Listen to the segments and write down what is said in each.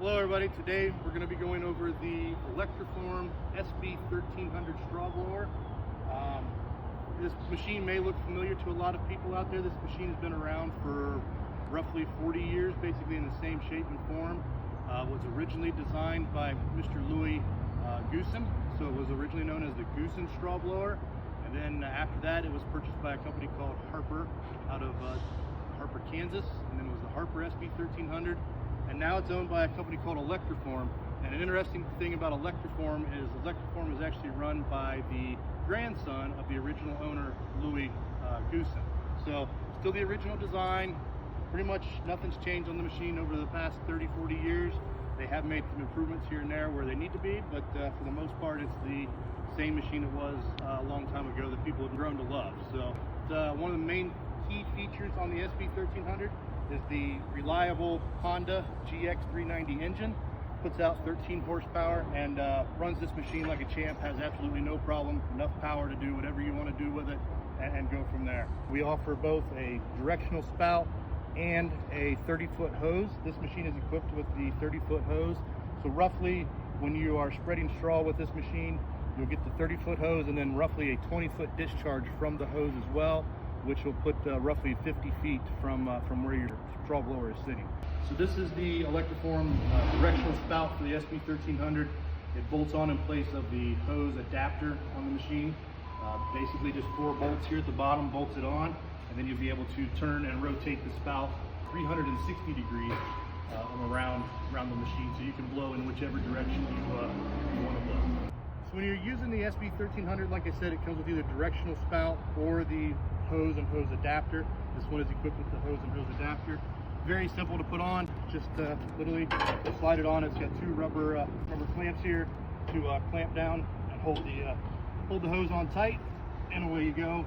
Hello everybody, today we're going to be going over the Electraform SB1300 straw blower. This machine may look familiar to a lot of people out there. This machine has been around for roughly 40 years, basically in the same shape and form. Was originally designed by Mr. Louis Goosen, so it was originally known as the Goosen straw blower. And then after that it was purchased by a company called Harper out of Harper, Kansas, and then it was the Harper SB1300. And now it's owned by a company called Electraform. And an interesting thing about Electraform is actually run by the grandson of the original owner, Louis Goosen. So still the original design. Pretty much nothing's changed on the machine over the past 30-40 years. They have made some improvements here and there where they need to be, but for the most part it's the same machine it was a long time ago that people have grown to love. So one of the main key features on the SB1300 is the reliable Honda GX390 engine. Puts out 13 horsepower and runs this machine like a champ, has absolutely no problem, enough power to do whatever you want to do with it and go from there. We offer both a directional spout and a 30-foot hose. This machine is equipped with the 30-foot hose. So roughly when you are spreading straw with this machine, you'll get the 30-foot hose and then roughly a 20-foot discharge from the hose as well, which will put roughly 50 feet from where your straw blower is sitting. So this is the Electraform directional spout for the SB1300. It bolts on in place of the hose adapter on the machine. Basically just 4 bolts here at the bottom, bolts it on, and then you'll be able to turn and rotate the spout 360 degrees around the machine, so you can blow in whichever direction you want to blow. So when you're using the SB1300, like I said, it comes with either directional spout or the hose and hose adapter. This one is equipped with the hose and hose adapter. Very simple to put on. Just literally slide it on. It's got 2 rubber clamps here to clamp down and hold the hose on tight, and away you go.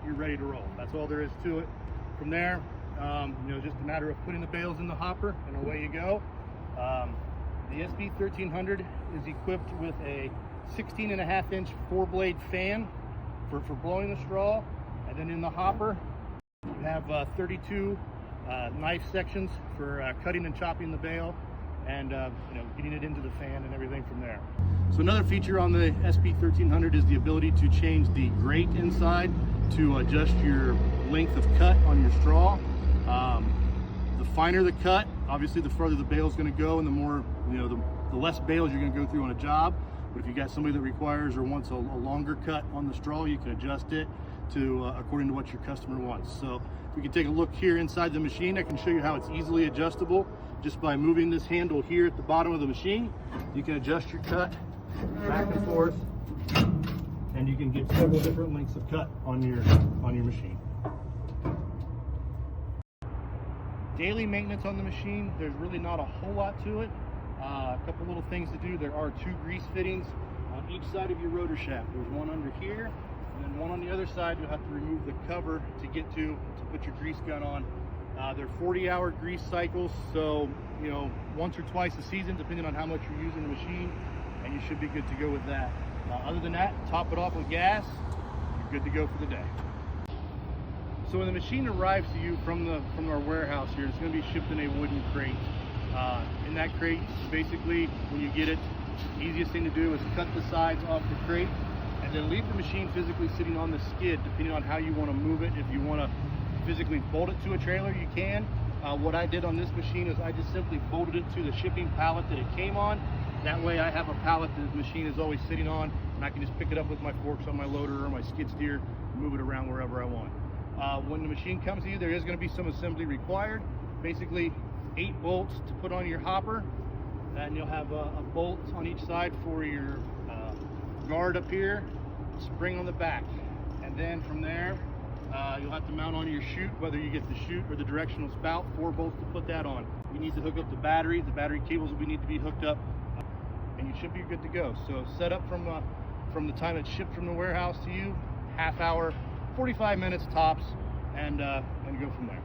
You're ready to roll. That's all there is to it. From there, just a matter of putting the bales in the hopper, and away you go. The SB1300 is equipped with a 16.5-inch 4-blade fan for blowing the straw. And then in the hopper, you have 32 knife sections for cutting and chopping the bale, and getting it into the fan and everything from there. So another feature on the SB1300 is the ability to change the grate inside to adjust your length of cut on your straw. The finer the cut, obviously the further the bale is going to go, and the more, the less bales you're going to go through on a job. But if you got somebody that requires or wants a longer cut on the straw, you can adjust it to according to what your customer wants. So if we can take a look here inside the machine, I can show you how it's easily adjustable just by moving this handle here at the bottom of the machine. You can adjust your cut back and forth, and you can get several different lengths of cut on your machine. Daily maintenance on the machine, there's really not a whole lot to it. A couple little things to do. There are 2 grease fittings on each side of your rotor shaft. There's one under here, and then one on the other side. You'll have to remove the cover to get to put your grease gun on. They're 40-hour grease cycles, so once or twice a season, depending on how much you're using the machine, and you should be good to go with that. Other than that, top it off with gas, you're good to go for the day. So when the machine arrives to you from our warehouse here, it's going to be shipped in a wooden crate. In that crate, basically, when you get it, the easiest thing to do is cut the sides off the crate and then leave the machine physically sitting on the skid, depending on how you want to move it. If you want to physically bolt it to a trailer, you can. What I did on this machine is I just simply bolted it to the shipping pallet that it came on. That way I have a pallet that the machine is always sitting on, and I can just pick it up with my forks on my loader or my skid steer and move it around wherever I want. When the machine comes to you, there is going to be some assembly required. Basically, 8 bolts to put on your hopper, and you'll have a bolt on each side for your guard up here, spring on the back, and then from there you'll have to mount on your chute, whether you get the chute or the directional spout. 4 bolts to put that on. You need to hook up the battery cables will need to be hooked up, and you should be good to go. So set up from the time it's shipped from the warehouse to you, half hour, 45 minutes tops, and go from there.